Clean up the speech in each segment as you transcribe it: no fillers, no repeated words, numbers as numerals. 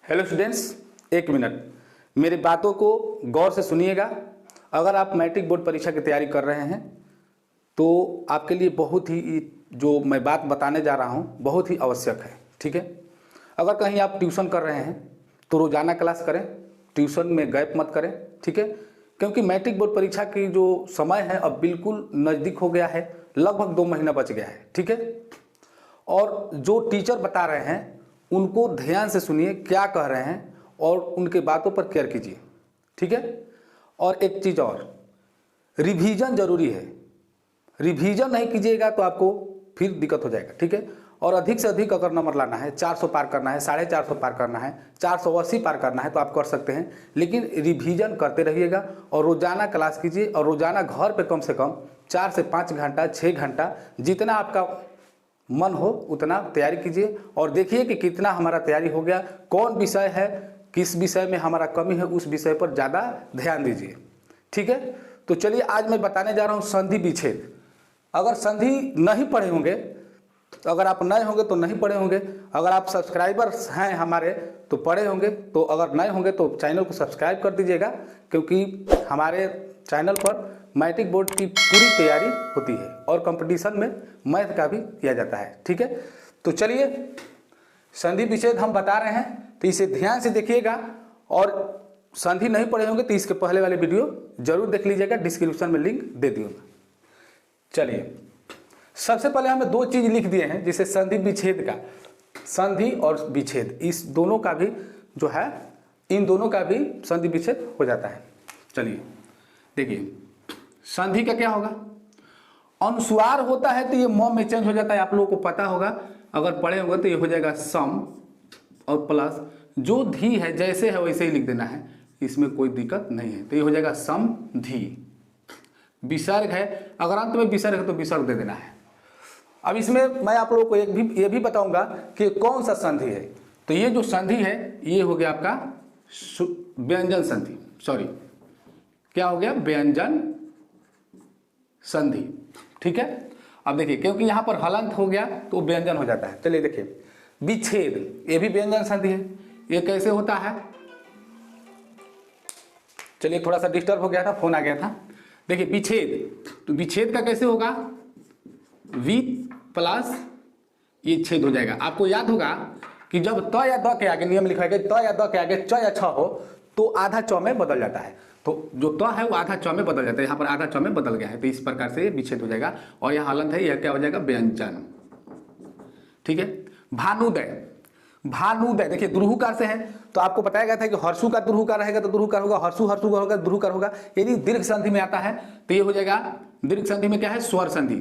Hello students, एक minute मेरी बातों को गौर से सुनिएगा। अगर आप मैट्रिक बोर्ड परीक्षा की तैयारी कर रहे हैं तो आपके लिए बहुत ही जो मैं बात बताने जा रहा हूं बहुत ही आवश्यक है। ठीक है, अगर कहीं आप ट्यूशन कर रहे हैं तो रोजाना क्लास करें, ट्यूशन में गैप मत करें। ठीक है, क्योंकि मैट्रिक बोर्ड परीक्षा की जो समय है अब बिल्कुल नज़दीक हो गया है, लगभग 2 महीना बच गया है। ठीक है, और जो टीचर बता रहे हैं उनको ध्यान से सुनिए क्या कह रहे हैं और उनके बातों पर केयर कीजिए। ठीक है, और एक चीज़ और, रिवीजन जरूरी है। रिवीजन नहीं कीजिएगा तो आपको फिर दिक्कत हो जाएगा। ठीक है, और अधिक से अधिक अगर नंबर लाना है, 400 पार करना है, 450 पार करना है, 480 पार करना है तो आप कर सकते हैं, लेकिन रिवीजन करते रहिएगा और रोजाना क्लास कीजिए और रोजाना घर पे कम से कम 4 से 5 घंटा 6 घंटा जितना आपका मन हो उतना तैयारी कीजिए और देखिए कि कितना हमारा तैयारी हो गया, कौन विषय है, किस विषय में हमारा कमी है, उस विषय पर ज़्यादा ध्यान दीजिए। ठीक है, तो चलिए आज मैं बताने जा रहा हूँ संधि विच्छेद। अगर संधि नहीं पढ़े होंगे, अगर आप नए होंगे तो नहीं पढ़े होंगे, अगर आप सब्सक्राइबर्स हैं हमारे तो पढ़े होंगे, तो अगर नए होंगे तो चैनल को सब्सक्राइब कर दीजिएगा, क्योंकि हमारे चैनल पर मैट्रिक बोर्ड की पूरी तैयारी होती है और कंपटीशन में मैथ का भी किया जाता है। ठीक है, तो चलिए संधि विच्छेद हम बता रहे हैं तो इसे ध्यान से देखिएगा, और संधि नहीं पढ़े होंगे तो इसके पहले वाले वीडियो जरूर देख लीजिएगा, डिस्क्रिप्शन में लिंक दे दूंगा। चलिए, सबसे पहले हमें 2 चीज लिख दिए हैं, जिसे संधि विच्छेद का, संधि और विच्छेद, इस दोनों का भी जो है, इन दोनों का भी संधि विच्छेद हो जाता है। चलिए देखिए, संधि का क्या होगा, अनुस्वार होता है तो ये म में चेंज हो जाता है, आप लोगों को पता होगा, अगर पढ़े होंगे तो ये हो जाएगा सम और प्लस जो धी है जैसे है वैसे ही लिख देना है, इसमें कोई दिक्कत नहीं है, तो ये हो जाएगा सम धी। विसर्ग है, अगर अंत में विसर्ग है तो विसर्ग दे देना है। अब इसमें मैं आप लोगों को ये भी बताऊंगा कि कौन सा संधि है। तो ये जो संधि है ये हो गया आपका व्यंजन संधि, सॉरी क्या हो गया, व्यंजन संधि। ठीक है, अब देखिए क्योंकि यहां पर हलंत हो गया तो व्यंजन हो जाता है। चलिए देखिए, विच्छेद ये भी व्यंजन संधि है। ये कैसे होता है, चलिए थोड़ा सा डिस्टर्ब हो गया था, फोन आ गया था। देखिए विच्छेद, तो विच्छेद का कैसे होगा, वी प्लस ये छेद हो जाएगा। आपको याद होगा कि जब त या द के आगे नियम लिखा है, त या द के आगे च या छ हो तो आधा च में बदल जाता है, तो जो त है वो आधा च में बदल जाता है, यहाँ पर आधा च में बदल गया है, तो इस प्रकार से विच्छेद हो जाएगा। और यहाँ हलंत है, यह क्या हो जाएगा, व्यंजन। ठीक है, भानुदय, भानुदय देखिए द्रुहुकार से है, तो आपको बताया गया था कि हर्षु का द्रुहुकार रहेगा तो द्रुहुकार होगा, हर्षु हर्षु का होगा द्रुहुकार होगा। यदि दीर्घ संधि में आता है तो ये हो जाएगा, दीर्घ संधि में क्या है, स्वर संधि।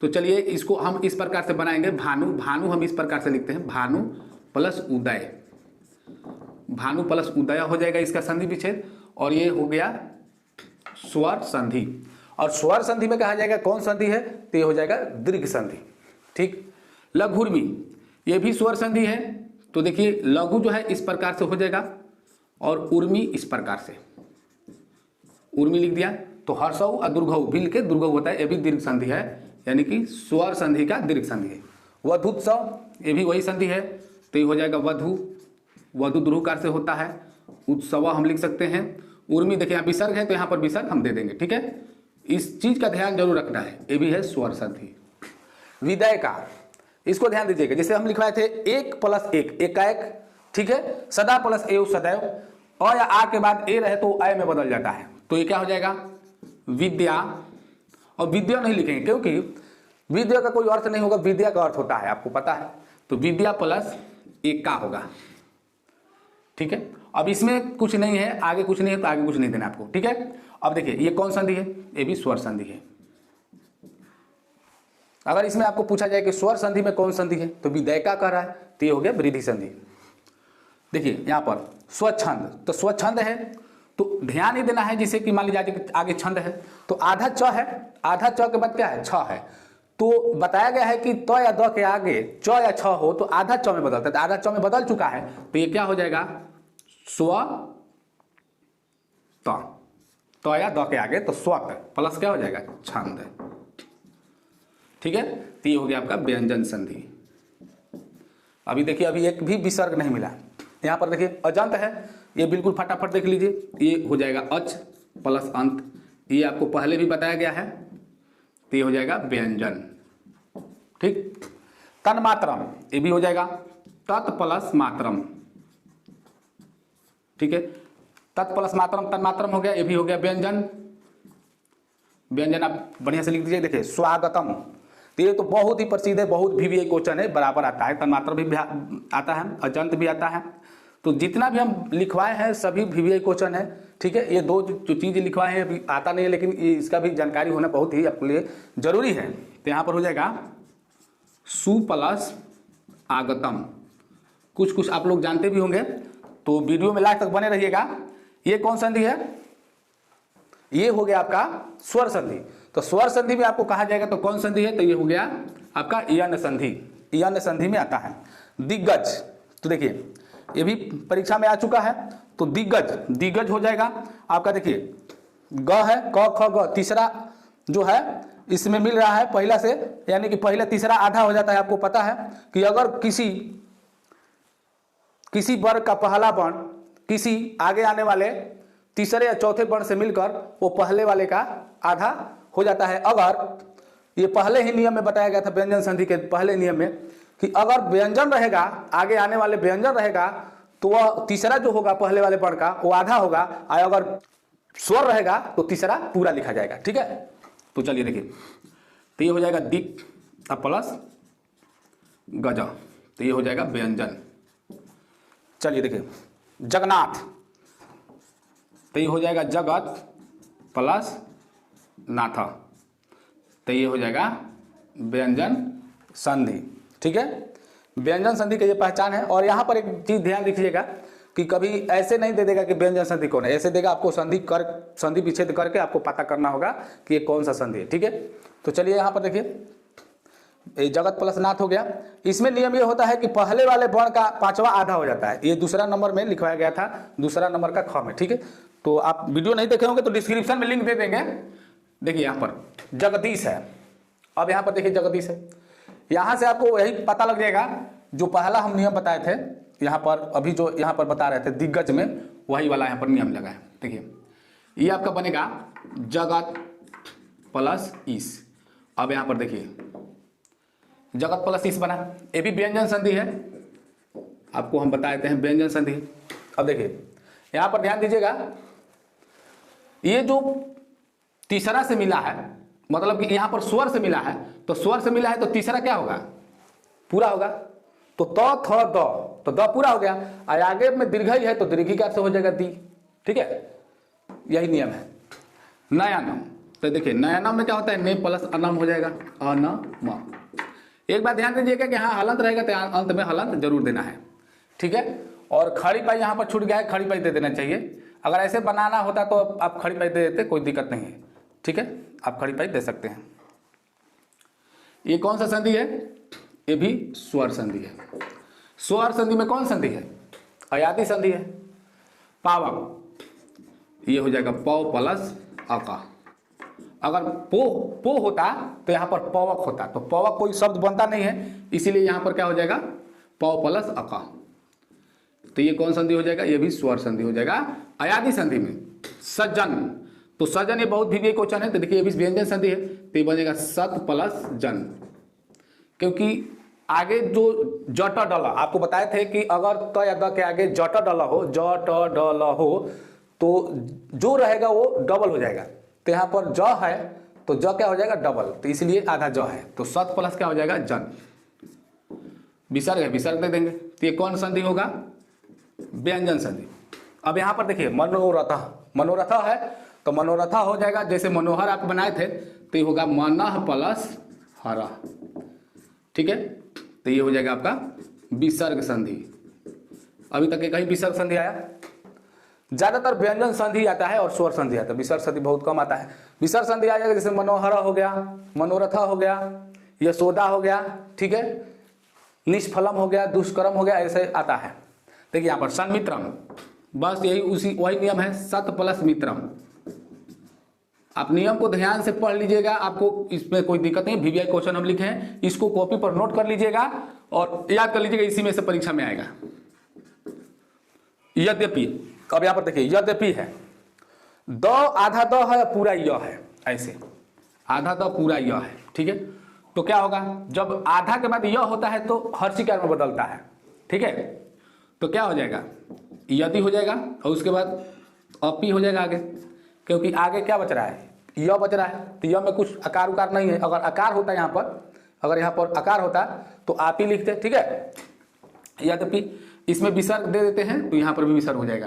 तो चलिए इसको हम इस प्रकार से बनाएंगे, भानु, भानु हम इस प्रकार से लिखते हैं, भानु प्लस उदय, भानु प्लस उदय हो जाएगा इसका संधि विच्छेद। और ये हो गया स्वर संधि, और स्वर संधि में कहा जाएगा कौन संधि है, तो ये हो जाएगा दीर्घ संधि। ठीक, लघुर्मी ये भी स्वर संधि है, तो देखिए लघु जो है इस प्रकार से हो जाएगा और उर्मी इस प्रकार से, उर्मी लिख दिया। तो हर्षऊ और दुर्घऊ मिल के दुर्घऊ होता है, ये भी दीर्घ संधि है, यानी कि स्वर संधि का दीर्घ संधि है। वधुत्सव ये भी वही संधि है, तो ये हो जाएगा वधु, वधु द्रुहुकार से होता है, उत्सव हम लिख सकते हैं। उर्मी देखिए यहाँ विसर्ग है तो यहाँ पर विसर्ग हम दे देंगे। ठीक है, इस चीज का ध्यान जरूर रखना है, ये भी है स्वर संधि। विदय का, इसको ध्यान दीजिएगा, जैसे हम लिखवाए थे 1 + 1 एकाएक। ठीक है, सदा प्लस एव सदैव, अ या आ के बाद ए रहे तो अय में बदल जाता है, तो ये क्या हो जाएगा, विद्या। और विद्या नहीं लिखेंगे क्योंकि विद्या का कोई अर्थ नहीं होगा, विद्या का अर्थ होता है आपको पता है, तो विद्या प्लस एका होगा। ठीक है, अब इसमें कुछ नहीं है, आगे कुछ नहीं है तो आगे कुछ नहीं देना आपको। ठीक है, अब देखिए ये कौन संधि है, ये भी स्वर संधि है। अगर इसमें आपको पूछा जाए कि स्वर संधि में कौन संधि है, तो विदयका कह रहा है, तो ये हो गया वृद्धि संधि। देखिए यहाँ पर स्वच्छंद, तो स्वच्छंद है तो ध्यान ही देना है, जिसे कि मान लीजिए आगे छंद है तो आधा च है, आधा च के बाद क्या है, छ है, तो बताया गया है कि त या द के आगे च या छ हो तो आधा च में बदलता है, तो आधा च में बदल चुका है, तो ये क्या हो जाएगा, स्व त या द के आगे तो स्वत प्लस क्या हो जाएगा, छंद। ठीक है, तो ये हो गया आपका व्यंजन संधि। अभी देखिए अभी एक भी विसर्ग नहीं मिला, यहाँ पर देखिए अजंत है, ये बिल्कुल फटाफट देख लीजिए, ये हो जाएगा अच प्लस अंत, ये आपको पहले भी बताया गया है, तो ये हो जाएगा व्यंजन। ठीक, तन्मात्रम ये भी हो जाएगा तत् प्लस मात्रम। ठीक है, तत् प्लस मात्रम तन्मात्रम हो गया, ये भी हो गया व्यंजन। व्यंजन आप बढ़िया से लिख दीजिए। देखिए स्वागतम, तो ये तो बहुत ही प्रसिद्ध है, बहुत VVI क्वेश्चन है, बराबर आता है, तन्मात्र भी आता है, अजंत भी आता है। तो जितना भी हम लिखवाए हैं सभी VVI क्वेश्चन है। ठीक है, ये दो जो चीज़ें लिखवाए हैं अभी आता नहीं है, लेकिन इसका भी जानकारी होना बहुत ही आपके लिए जरूरी है। तो यहाँ पर हो जाएगा सु प्लस आगतम। कुछ कुछ आप लोग जानते भी होंगे, तो वीडियो में लास्ट तक बने रहिएगा। ये कौन संधि है? ये हो गया आपका स्वर संधि। तो स्वर संधि में आपको कहा जाएगा तो कौन संधि है? तो ये हो गया आपका यन संधि, यन संधि में आता है। दिग्गज, तो देखिए ये भी परीक्षा में आ चुका है, तो दिग्गज, दिग्गज हो जाएगा आपका। देखिए ग है, क ख ग, तीसरा जो है इसमें मिल रहा है पहला से, यानी कि पहला तीसरा आधा हो जाता है। आपको पता है कि अगर किसी वर्ग का पहला वर्ण किसी आगे आने वाले तीसरे या चौथे वर्ण से मिलकर वो पहले वाले का आधा हो जाता है। अगर ये पहले ही नियम में बताया गया था, व्यंजन संधि के पहले नियम में, कि अगर व्यंजन रहेगा, आगे आने वाले व्यंजन रहेगा, तो वह तीसरा जो होगा पहले वाले वर्ण का वो आधा होगा, और अगर स्वर रहेगा तो तीसरा पूरा लिखा जाएगा। ठीक है, तो चलिए देखिए, तो ये हो जाएगा दिक प्लस गज, तो ये हो जाएगा व्यंजन। चलिए देखिए जगन्नाथ, तो ये हो जाएगा जगत प्लस नाथ, तो ये हो जाएगा व्यंजन संधि। ठीक है, व्यंजन संधि की ये पहचान है। और यहाँ पर एक चीज ध्यान रखिएगा कि कभी ऐसे नहीं दे देगा कि व्यंजन संधि कौन है, ऐसे देगा आपको संधि विच्छेद करके आपको पता करना होगा कि ये कौन सा संधि है। ठीक है, तो चलिए यहाँ पर देखिए जगत प्लस नाथ हो गया। इसमें नियम ये होता है कि पहले वाले वर्ण का पांचवा आधा हो जाता है। ये दूसरा नंबर में लिखवाया गया था, दूसरा नंबर का ख में। ठीक है, तो आप वीडियो नहीं देखे होंगे तो डिस्क्रिप्शन में लिंक दे देंगे। देखिए यहाँ पर जगदीश है, अब यहाँ पर देखिए जगदीश है, यहाँ से आपको वही पता लग जाएगा जो पहला हम नियम बताए थे, यहाँ पर अभी जो यहाँ पर बता रहे थे दिग्गज में, वही वाला यहाँ पर नियम लगा है। देखिए ये आपका बनेगा जगत प्लस ईस। अब यहाँ पर देखिए जगत प्लस ईस बना, ये भी व्यंजन संधि है, आपको हम बताए थे व्यंजन संधि। अब देखिए यहाँ पर ध्यान दीजिएगा, ये जो तीसरा से मिला है, मतलब कि यहाँ पर स्वर से मिला है, तो स्वर से मिला है तो तीसरा क्या होगा? पूरा होगा। तो त थ द, तो द पूरा हो गया, और आगे में दीर्घई है तो दीर्घिकार से हो जाएगा दी। ठीक है, यही नियम है। नयनम, तो देखिए नयनम में क्या होता है? ने प्लस अनम हो जाएगा, अनम। एक बात ध्यान दीजिएगा कि यहाँ हलंत रहेगा तो अंत में हलंत जरूर देना है। ठीक है, और खड़ी पाई यहाँ पर छूट गया है, खड़ी पाई दे देना चाहिए। अगर ऐसे बनाना होता तो आप खड़ी पाई दे देते, कोई दिक्कत नहीं है। ठीक है, आप खड़ी पाई दे सकते हैं। ये कौन सा संधि है? ये भी स्वर संधि है। स्वर संधि में कौन संधि है? अयाति संधि है। पावक, ये हो जाएगा पौ प्लस अका। अगर पो होता तो यहाँ पर पवक होता, तो पवक कोई शब्द बनता नहीं है, इसीलिए यहाँ पर क्या हो जाएगा? पौ प्लस अका। तो ये कौन संधि हो जाएगा? ये भी स्वर संधि हो जाएगा। अयादि संधि में सज्जन, तो सज्जन ये बहुत VVI क्वेश्चन है, तो देखिए ये भी व्यंजन संधि है, तो ये बनेगा सत प्लस जन। क्योंकि आगे जो जट डला, आपको बताए थे कि अगर त या द के आगे जट डला हो, जट डल हो, तो जो रहेगा वो डबल हो जाएगा। तो यहाँ पर ज है तो ज क्या हो जाएगा? डबल, तो इसलिए आधा ज है, तो सत प्लस क्या हो जाएगा? जन। विसर्ग है, विसर्ग दे देंगे, तो ये कौन संधि होगा? व्यंजन संधि। अब यहाँ पर देखिए मनोरथ, मनोरथ है तो मनोरथा हो जाएगा, जैसे मनोहर आप बनाए थे तो ये होगा मनः प्लस हरा। ठीक है, तो ये हो जाएगा आपका विसर्ग संधि। अभी तक कहीं विसर्ग संधि आया? ज्यादातर व्यंजन संधि आता है और स्वर संधि आता है, विसर्ग संधि बहुत कम आता है। विसर्ग संधि आ जाएगा जैसे मनोहर हो गया, मनोरथा हो गया, यशोदा हो गया। ठीक है, निष्फलम हो गया, दुष्कर्म हो गया, ऐसे आता है। देखिए यहाँ पर सन्मित्रम, बस यही वही नियम है, सत प्लस मित्रम। आप नियम को ध्यान से पढ़ लीजिएगा, आपको इसमें कोई दिक्कत नहीं। VVI क्वेश्चन हम लिखे हैं, इसको कॉपी पर नोट कर लीजिएगा और याद कर लीजिएगा, इसी में से परीक्षा में आएगा। यद्यपि, अब यहाँ पर देखिए यद्यपि है, द आधा द है पूरा य है, ऐसे आधा द पूरा य है, ठीक है। तो क्या होगा, जब आधा के बाद य होता है तो हर्षिकार में बदलता है, ठीक है। तो क्या हो जाएगा, यदि हो जाएगा और उसके बाद अपी हो जाएगा आगे, क्योंकि आगे क्या बच रहा है, य बच रहा है। तो य में कुछ आकार उकार नहीं है, अगर आकार होता यहाँ पर, अगर यहाँ पर आकार होता तो आप ही लिखते, ठीक है। यद्यपि इसमें विसर्ग दे देते हैं तो यहाँ पर भी विसर्ग हो जाएगा।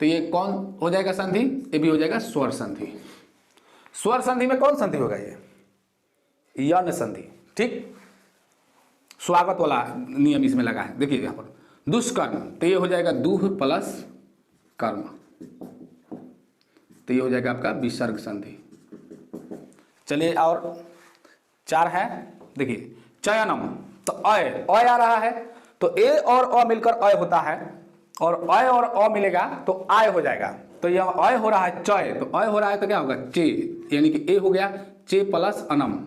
तो ये कौन हो जाएगा संधि, ये भी हो जाएगा स्वर संधि। स्वर संधि में कौन संधि होगा, ये यन संधि, ठीक। स्वागत वाला नियम इसमें लगा है, देखिए यहाँ पर दुष्कर्म, तो ये हो जाएगा दुह प्लस कर्म, तो ये हो जाएगा आपका विसर्ग संधि। चलिए और 4 है, देखिए चयनम, तो अय आ रहा है, तो ए और अ मिलकर अय होता है, और अय और अ मिलेगा तो आय हो जाएगा। तो यह अय हो रहा है चय, तो अय हो रहा है तो क्या होगा चे, यानी कि ए हो गया चे प्लस अनम,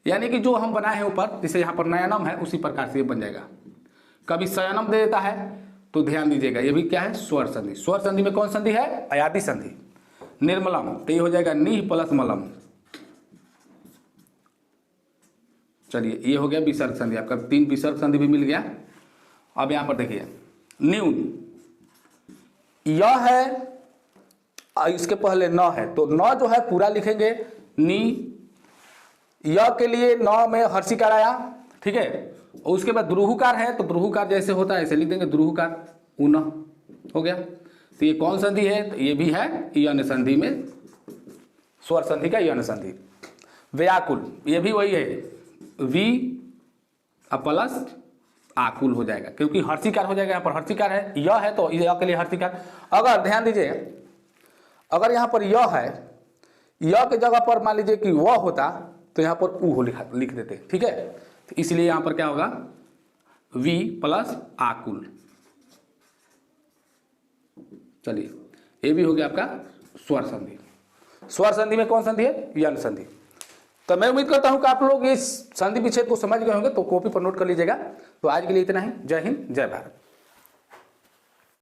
यानी कि जो हम बनाए हैं ऊपर, जैसे यहाँ पर नयनम है उसी प्रकार से ये बन जाएगा। कभी शयनम दे देता है तो ध्यान दीजिएगा, ये भी क्या है स्वर संधि। स्वर संधि में कौन संधि है, अयादि संधि। निर्मलम, तो ये हो जाएगा नीह प्लस मलम। चलिए ये हो गया विसर्ग संधि, आपका 3 विसर्ग संधि भी मिल गया। अब यहां पर देखिए न्यून, यह है इसके पहले न है, तो न जो है पूरा लिखेंगे नी, य के लिए न में हर्षिकार आया, ठीक है। और उसके बाद द्रुहुकार है, तो द्रुहुकार जैसे होता है ऐसे लिख देंगे द्रुहुकार, उन हो गया। तो ये कौन संधि है, तो ये भी है यन संधि में, स्वर संधि का यन संधि। व्याकुल, ये भी वही है, वी प्लस आकुल हो जाएगा, क्योंकि हर्षिकार हो जाएगा, यहाँ पर हर्षिकार है, य है तो य के लिए हर्षिकार। अगर ध्यान दीजिए, अगर यहाँ पर य है, य के जगह पर मान लीजिए कि व होता तो यहाँ पर उ लिख देते, ठीक है। तो इसलिए यहाँ पर क्या होगा वी प्लस आकुल। चलिए ये भी हो गया आपका स्वर संधि। स्वर संधि में कौन संधि है, यन संधि। तो मैं उम्मीद करता हूं कि आप लोग इस संधि विच्छेद को समझ गए होंगे, तो कॉपी पर नोट कर लीजिएगा। तो आज के लिए इतना ही, जय हिंद जय भारत।